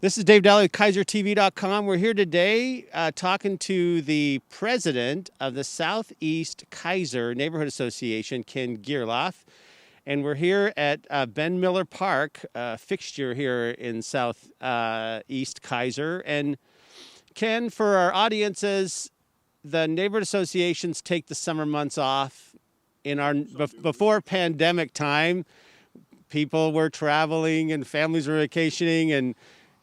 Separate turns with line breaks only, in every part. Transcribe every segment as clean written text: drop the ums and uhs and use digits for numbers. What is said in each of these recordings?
This is Dave Dahle with KeizerTV.com. We're here today talking to the president of the Southeast Keizer Neighborhood Association, Ken Gierloff. And we're here at Ben Miller Park, fixture here in Southeast Keizer. And Ken, for our audiences, the neighborhood associations take the summer months off. In our before pandemic time, people were traveling and families were vacationing and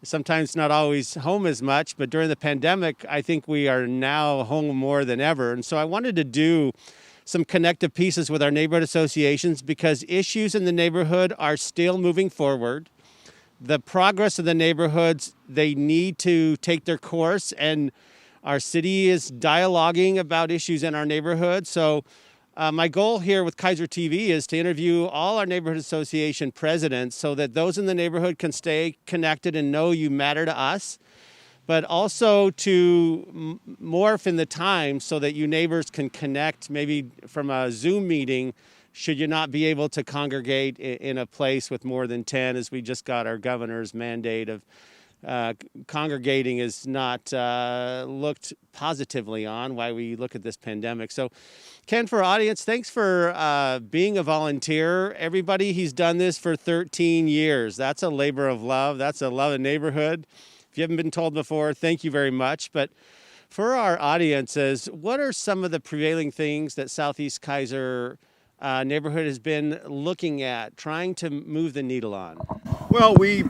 sometimes not always home as much, but during the pandemic, I think we are now home more than ever. And so I wanted to do some connective pieces with our neighborhood associations because issues in the neighborhood are still moving forward. The progress of the neighborhoods, they need to take their course, and our city is dialoguing about issues in our neighborhood. So my goal here with KeizerTV is to interview all our neighborhood association presidents so that those in the neighborhood can stay connected and know you matter to us, but also to morph in the time so that you neighbors can connect maybe from a Zoom meeting should you not be able to congregate in a place with more than 10, as we just got our governor's mandate of congregating is not looked positively on why we look at this pandemic. So Ken, for our audience, thanks for being a volunteer. Everybody, he's done this for 13 years. That's a labor of love. That's a love of neighborhood. If you haven't been told before, thank you very much. But for our audiences, what are some of the prevailing things that Southeast Keizer neighborhood has been looking at, trying to move the needle on?
Well, we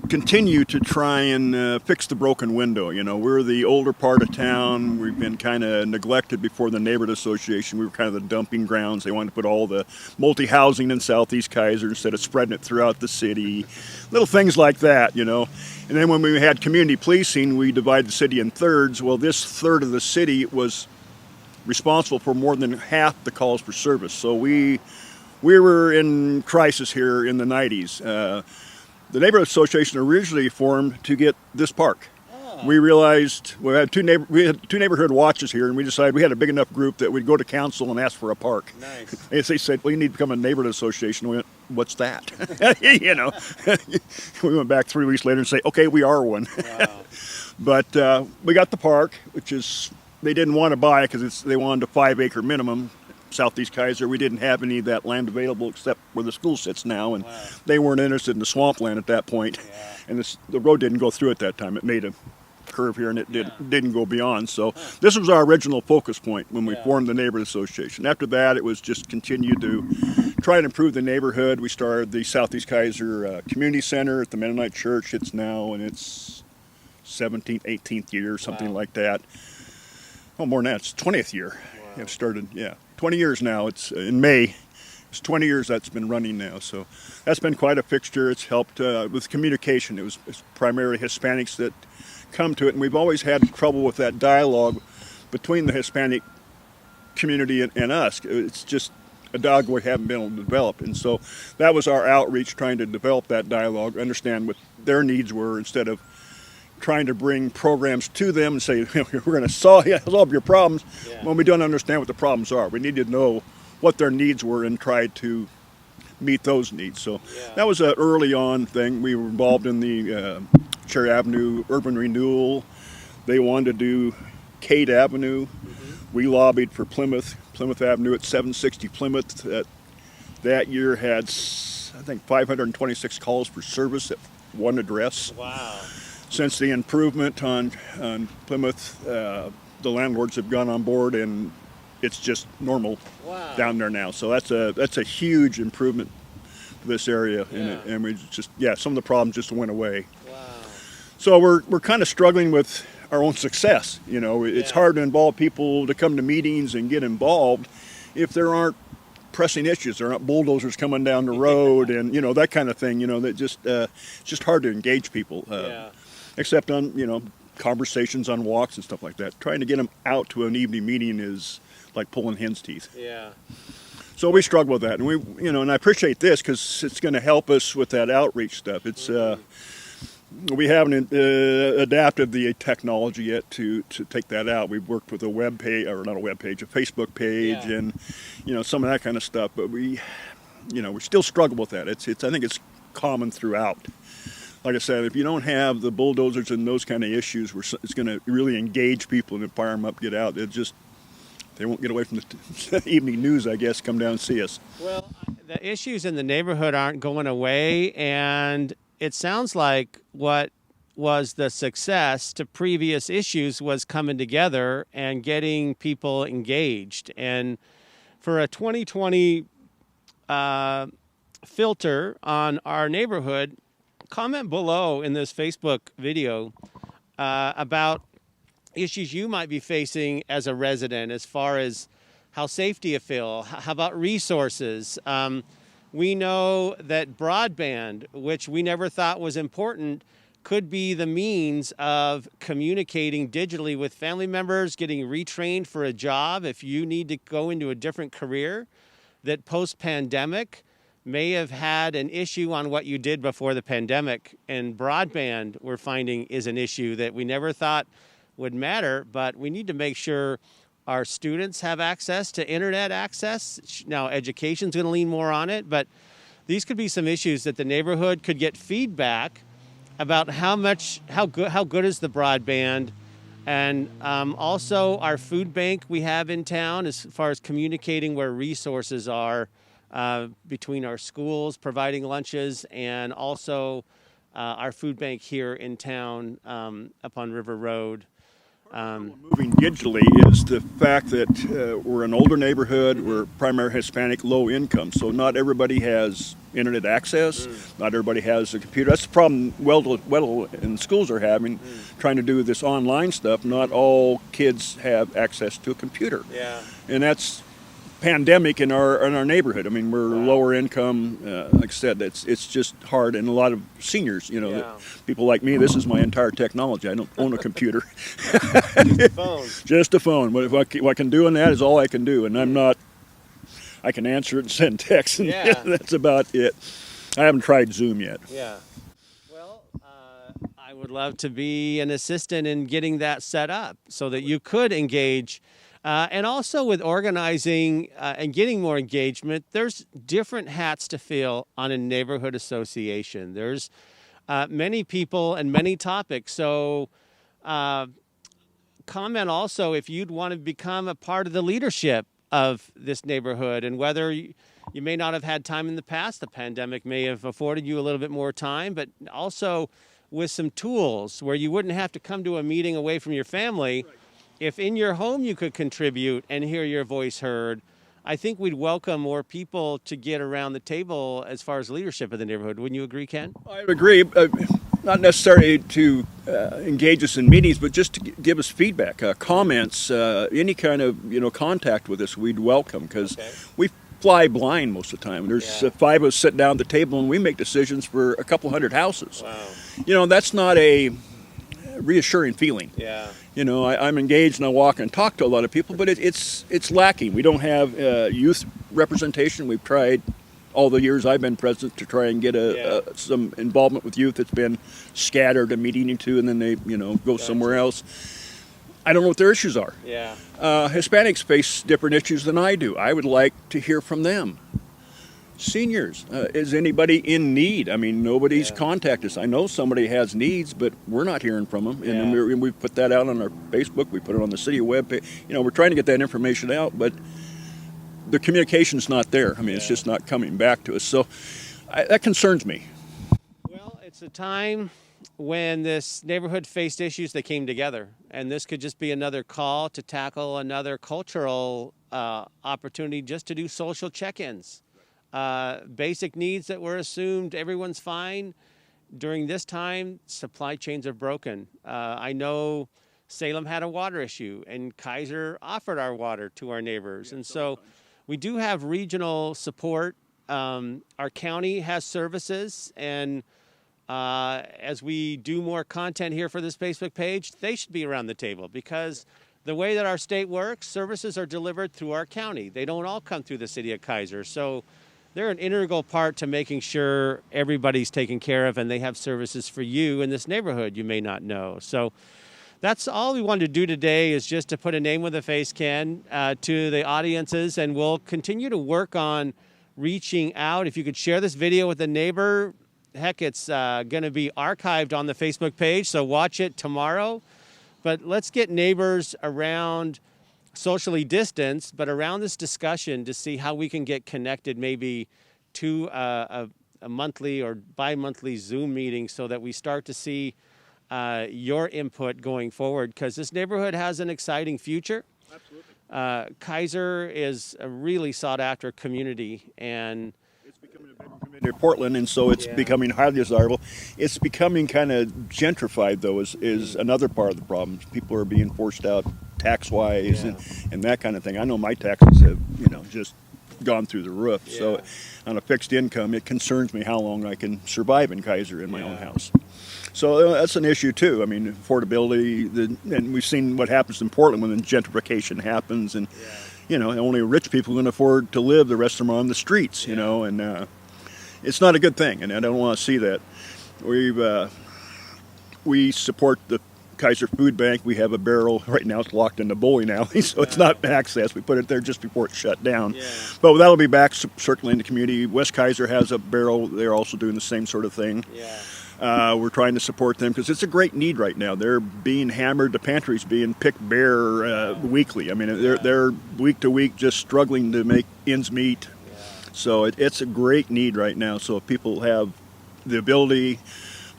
continue to try and fix the broken window. You know, we're the older part of town. We've been kind of neglected before the neighborhood association. We were kind of the dumping grounds. They wanted to put all the multi-housing in Southeast Keizer instead of spreading it throughout the city. Little things like that, you know. And then when we had community policing, we divided the city in thirds. Well, this third of the city was responsible for more than half the calls for service. So we were in crisis here in the 90s. The neighborhood association originally formed to get this park. We realized we had two neighborhood watches here, and we decided we had a big enough group that we'd go to council and ask for a park.
Nice.
And they said, well, you need to become a neighborhood association. We went, what's that? You know, we went back 3 weeks later and say, okay, we are one.
Wow.
But we got the park, which is, they didn't want to buy it because they wanted a 5-acre minimum. Southeast Keizer, we didn't have any of that land available except where the school sits now, and
wow.
They weren't interested in the swampland at that point.
Yeah.
And the road didn't go through at that time. It made a curve here, and it didn't go beyond. So this was our original focus point when we formed the neighborhood association. After that, it was just continue to try and improve the neighborhood. We started the Southeast Keizer Community Center at the Mennonite Church. It's now in its 17th, 18th year, something like that. Oh, more than that. It's 20th year.
Wow.
It started, 20 years now. It's in May. It's 20 years that's been running now. So that's been quite a fixture. It's helped with communication. It's primarily Hispanics that come to it, and we've always had trouble with that dialogue between the Hispanic community and us. It's just a dialogue we haven't been able to develop. And so that was our outreach, trying to develop that dialogue, understand what their needs were instead of trying to bring programs to them and say, we're going to solve your problems when we don't understand what the problems are. We need to know what their needs were and try to meet those needs. So that was an early on thing. We were involved in the Cherry Avenue urban renewal. They wanted to do Cade Avenue. We lobbied for Plymouth Avenue at 760 Plymouth. That year had, I think, 526 calls for service at one address.
Wow.
Since the improvement on Plymouth, the landlords have gone on board, and it's just normal down there now. So that's a huge improvement for this area, and we just some of the problems just went away.
Wow.
So we're kind of struggling with our own success. You know, it's hard to involve people to come to meetings and get involved if there aren't pressing issues. There aren't bulldozers coming down the road, and that kind of thing. That just it's just hard to engage people. Except on, conversations on walks and stuff like that. Trying to get them out to an evening meeting is like pulling hen's teeth. Yeah. So we struggle with that, and and I appreciate this because it's going to help us with that outreach stuff. It's we haven't adapted the technology yet to take that out. We've worked with a web page, or not a web page, a Facebook page, and some of that kind of stuff. But we still struggle with that. I think it's common throughout. like I said, if you don't have the bulldozers and those kind of issues, it's going to really engage people and fire them up, get out. They won't get away from the evening news, I guess, come down and see us.
Well, the issues in the neighborhood aren't going away, and it sounds like what was the success to previous issues was coming together and getting people engaged. And for a 2020 filter on our neighborhood, comment below in this Facebook video about issues you might be facing as a resident, as far as how safe do you feel? How about resources? We know that broadband, which we never thought was important, could be the means of communicating digitally with family members, getting retrained for a job if you need to go into a different career, that post-pandemic may have had an issue on what you did before the pandemic. And broadband, we're finding, is an issue that we never thought would matter, but we need to make sure our students have access to internet access. Now, education's going to lean more on it, but these could be some issues that the neighborhood could get feedback about how good is the broadband, and also our food bank we have in town as far as communicating where resources are between our schools, providing lunches, and also our food bank here in town up on River Road.
Moving digitally is the fact that we're an older neighborhood, we're primarily Hispanic, low income, so not everybody has internet access, not everybody has a computer. That's the problem Weddell and schools are having, trying to do this online stuff. Not all kids have access to a computer.
Yeah.
And that's pandemic in our neighborhood. I mean, we're lower income. Like I said, it's just hard, and a lot of seniors, people like me. This is my entire technology. I don't own a computer.
Just a phone.
Just a phone. What I can do on that is all I can do, and I'm not. I can answer it and send text, and that's about it. I haven't tried Zoom yet.
Yeah. Well, I would love to be an assistant in getting that set up so that you could engage. And also with organizing and getting more engagement, there's different hats to fill on a neighborhood association. There's many people and many topics. So comment also if you'd want to become a part of the leadership of this neighborhood, and whether you may not have had time in the past. The pandemic may have afforded you a little bit more time, but also with some tools where you wouldn't have to come to a meeting away from your family. If in your home you could contribute and hear your voice heard, I think we'd welcome more people to get around the table as far as leadership of the neighborhood. Wouldn't you agree, Ken?
I agree. Not necessarily to engage us in meetings, but just to give us feedback, comments, any kind of contact with us, we'd welcome, because we fly blind most of the time. There's 5 of us sitting down at the table, and we make decisions for a couple hundred houses.
Wow.
That's not a reassuring feeling.
Yeah.
I'm engaged and I walk and talk to a lot of people, but it's lacking. We don't have youth representation. We've tried all the years I've been president to try and get some involvement with youth. It's been scattered, a meeting or two, and then they go somewhere else. I don't know what their issues are.
Yeah.
Hispanics face different issues than I do. I would like to hear from them. Seniors, is anybody in need? I mean, nobody's contacted us. I know somebody has needs, but we're not hearing from them. And we put that out on our Facebook. We put it on the city webpage. We're trying to get that information out, but the communication's not there. I mean, it's just not coming back to us. So that concerns me.
Well, it's a time when this neighborhood faced issues that came together, and this could just be another call to tackle another cultural opportunity just to do social check-ins. Basic needs that were assumed everyone's fine. During this time, supply chains are broken. I know Salem had a water issue, and Keizer offered our water to our neighbors. And so we do have regional support. Our county has services, and as we do more content here for this Facebook page, they should be around the table, because the way that our state works, services are delivered through our county. They don't all come through the city of Keizer. So they're an integral part to making sure everybody's taken care of, and they have services for you in this neighborhood you may not know. So that's all we wanted to do today, is just to put a name with a face, Ken, to the audiences, and we'll continue to work on reaching out. If you could share this video with a neighbor, heck, it's going to be archived on the Facebook page, so watch it tomorrow. But let's get neighbors around, socially distanced, but around this discussion to see how we can get connected maybe to a monthly or bi-monthly Zoom meeting so that we start to see your input going forward, because this neighborhood has an exciting future.
Absolutely.
Keizer is a really sought-after community, and
It's becoming a bigger community of Portland, and so it's becoming highly desirable. It's becoming kind of gentrified, though, is another part of the problem. People are being forced out tax-wise and that kind of thing. I know my taxes have, just gone through the roof.
Yeah.
So on a fixed income, it concerns me how long I can survive in Keizer in my own house. So that's an issue too. I mean, affordability, and we've seen what happens in Portland when gentrification happens, and only rich people can afford to live. The rest of them are on the streets, and it's not a good thing, and I don't want to see that. We support the Keizer Food Bank. We have a barrel right now. It's locked in the bowling alley, so it's not accessed. We put it there just before it shut down. But that'll be back circulating the community. West Keizer has a barrel. They're also doing the same sort of thing. We're trying to support them because it's a great need right now. They're being hammered. The pantry's being picked bare weekly. I mean, they're week to week just struggling to make ends meet. So it's a great need right now. So if people have the ability,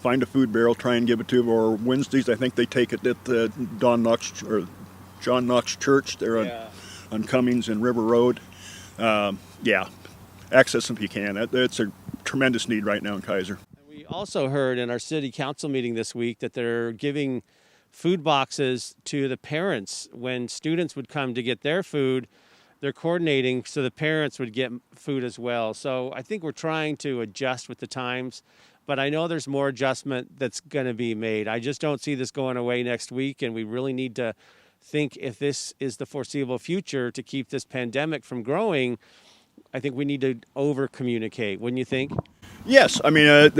find a food barrel, try and give it to them. Or Wednesdays, I think they take it at the John Knox Church. They're on Cummings and River Road. Access them if you can. It's a tremendous need right now in Keizer.
we also heard in our city council meeting this week that they're giving food boxes to the parents. When students would come to get their food, they're coordinating so the parents would get food as well. So I think we're trying to adjust with the times, but I know there's more adjustment that's going to be made. I just don't see this going away next week, and we really need to think if this is the foreseeable future to keep this pandemic from growing. I think we need to over-communicate, wouldn't you think?
Yes, I mean,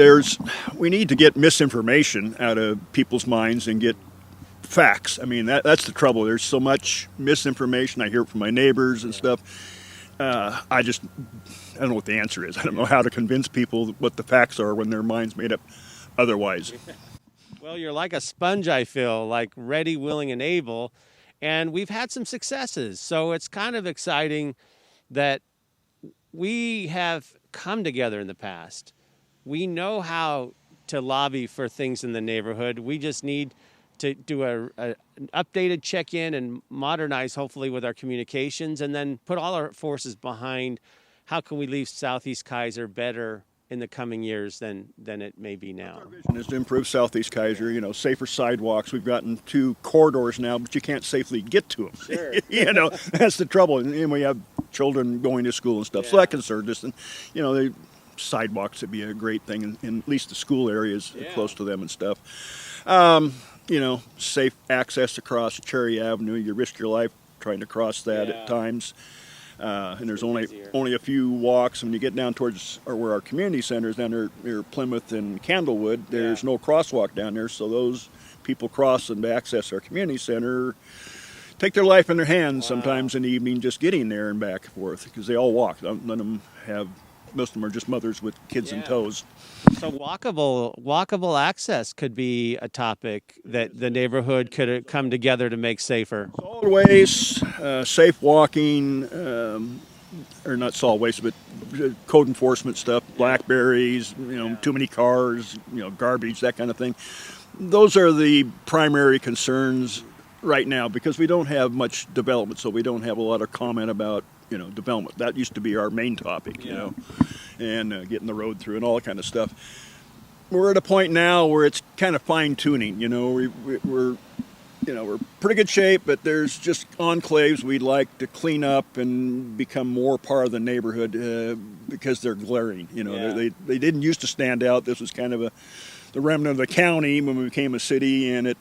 we need to get misinformation out of people's minds and get facts. I mean, that's the trouble. There's so much misinformation. I hear it from my neighbors and stuff. I don't know what the answer is. I don't know how to convince people what the facts are when their mind's made up otherwise.
Well, you're like a sponge, I feel, like ready, willing, and able. And we've had some successes. So it's kind of exciting that we have come together in the past. We know how to lobby for things in the neighborhood. We just need to do an updated check-in and modernize, hopefully, with our communications, and then put all our forces behind how can we leave Southeast Keizer better in the coming years than it may be now.
Our vision is to improve Southeast Keizer, safer sidewalks. We've gotten 2 corridors now, but you can't safely get to them.
Sure.
That's the trouble. And we have children going to school and stuff, so that concerns us. And, the sidewalks would be a great thing, in at least the school areas close to them and stuff. Safe access across Cherry Avenue. You risk your life trying to cross that at times. And there's only a few walks. When you get down towards where our community center is, down there near Plymouth and Candlewood, there's no crosswalk down there. So those people crossing to access our community center take their life in their hands sometimes in the evening, just getting there and back and forth, because they all walk. None of them most of them are just mothers with kids in tows.
So walkable access could be a topic that the neighborhood could come together to make safer.
Solid waste, safe walking, or not solid waste, but code enforcement stuff, blackberries, too many cars, garbage, that kind of thing. Those are the primary concerns right now, because we don't have much development, so we don't have a lot of comment about development. That used to be our main topic, and getting the road through and all that kind of stuff. We're at a point now where it's kind of fine tuning. We're pretty good shape, but there's just enclaves we'd like to clean up and become more part of the neighborhood because they're glaring. They didn't used to stand out. This was kind of the remnant of the county when we became a city, and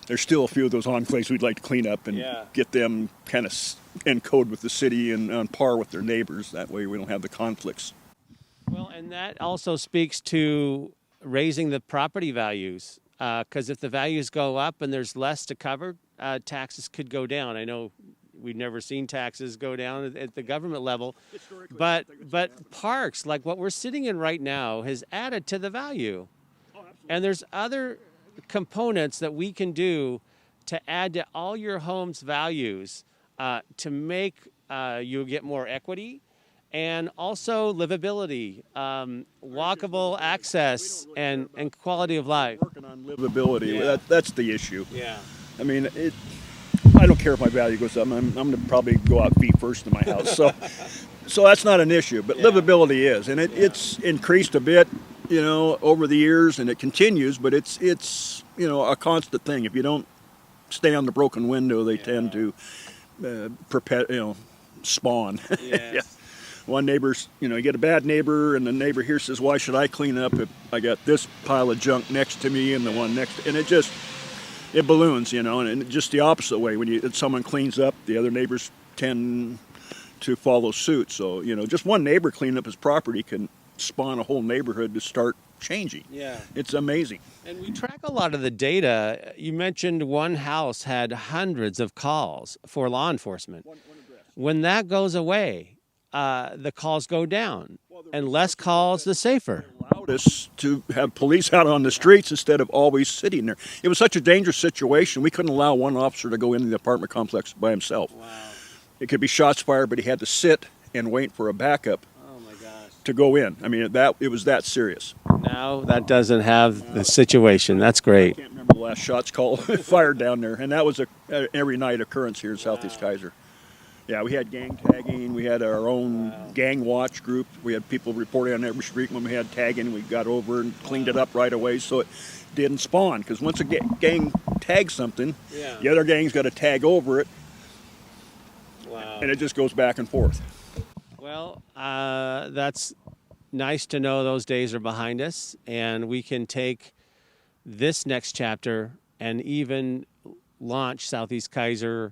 there's still a few of those enclaves we'd like to clean up and get them kind of in code with the city and on par with their neighbors. That way we don't have the conflicts.
Well, and that also speaks to raising the property values, because if the values go up and there's less to cover, taxes could go down. I know we've never seen taxes go down at the government level.
Historically,
But parks like what we're sitting in right now has added to the value. And there's other components that we can do to add to all your home's values to make you get more equity and also livability, walkable access, and quality of life.
Working on livability,
Yeah.
that's the issue.
Yeah.
I mean, I don't care if my value goes up. I'm going to probably go out feet first in my house. So that's not an issue, but livability is, and it's increased a bit, over the years, and it continues. But it's a constant thing. If you don't stay on the broken window, they tend to spawn.
Yes.
Yeah. One neighbor's, you get a bad neighbor, and the neighbor here says, "Why should I clean up if I got this pile of junk next to me and the one next?" And it balloons, and just the opposite way. When someone cleans up, the other neighbors tend to follow suit. So, just one neighbor cleaning up his property can spawn a whole neighborhood to start changing.
Yeah.
It's amazing.
And we track a lot of the data. You mentioned one house had hundreds of calls for law enforcement. When that goes away, the calls go down. And less calls, the safer.
Allowed us to have police out on the streets instead of always sitting there. It was such a dangerous situation. We couldn't allow one officer to go into the apartment complex by himself.
Wow.
It could be shots fired, but he had to sit and wait for a backup to go in. I mean, it was that serious.
Now that doesn't have the situation. That's great.
I can't remember the last shots called fired down there, and that was a every night occurrence here in Southeast Keizer. Yeah, we had gang tagging. We had our own gang watch group. We had people reporting on every street when we had tagging. We got over and cleaned it up right away so it didn't spawn. Because once a gang tags something, the other gang's got to tag over it, and it just goes back and forth.
Well, that's nice to know those days are behind us, and we can take this next chapter and even launch Southeast Keizer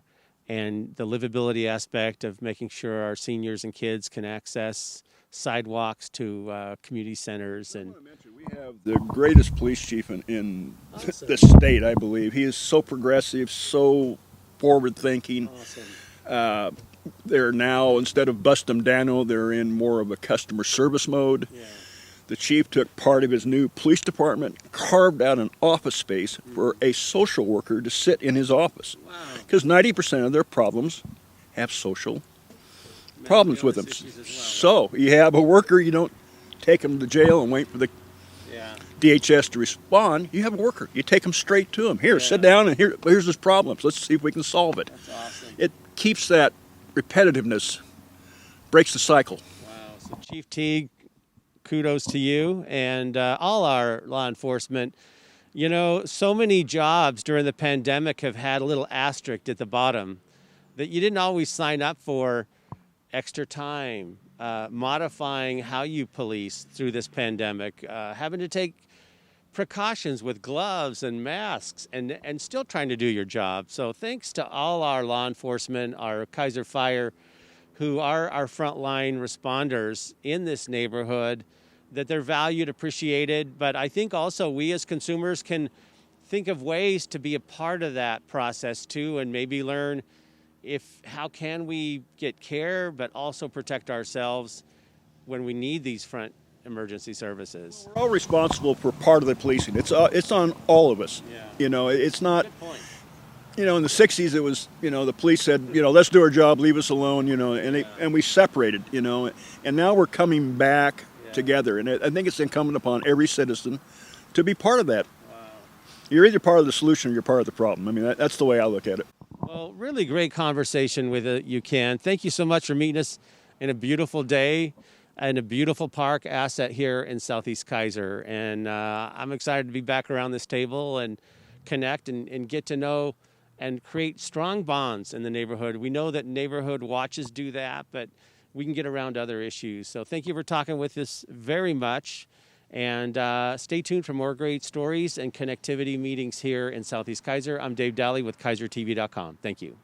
and the livability aspect of making sure our seniors and kids can access sidewalks to community centers. And
We have the greatest police chief in the state, I believe. He is so progressive, so forward-thinking.
awesome.
They're now, instead of bust them down, they're in more of a customer service mode.
Yeah.
The chief took part of his new police department, carved out an office space for a social worker to sit in his office.
Wow.
Because 90% of their problems have social problems with them. So you have a worker, you don't take them to jail and wait for the DHS to respond. You have a worker. You take them straight to him. Here, sit down, and here's his problems. Let's see if we can solve it.
That's awesome.
It keeps that repetitiveness, breaks the cycle.
Wow. So Chief Teague, kudos to you and all our law enforcement. So many jobs during the pandemic have had a little asterisk at the bottom that you didn't always sign up for. Extra time, modifying how you police through this pandemic, having to take precautions with gloves and masks and still trying to do your job. So thanks to all our law enforcement, our Keizer Fire, who are our frontline responders in this neighborhood, that they're valued, appreciated. But I think also we as consumers can think of ways to be a part of that process too, and maybe learn how can we get care but also protect ourselves when we need these front emergency services.
We're all responsible for part of the policing. It's on all of us. It's not.
Good point.
In the 60s, it was, the police said, let's do our job, leave us alone, and we separated, and now we're coming back together. And I think it's incumbent upon every citizen to be part of that.
Wow.
You're either part of the solution or you're part of the problem. I mean, that's the way I look at it.
Well, really great conversation with you, Ken. Thank you so much for meeting us in a beautiful day and a beautiful park asset here in Southeast Keizer. And I'm excited to be back around this table and connect and get to know and create strong bonds in the neighborhood. We know that neighborhood watches do that, but we can get around other issues. So thank you for talking with us very much. And stay tuned for more great stories and connectivity meetings here in Southeast Keizer. I'm Dave Dahle with KeizerTV.com. Thank you.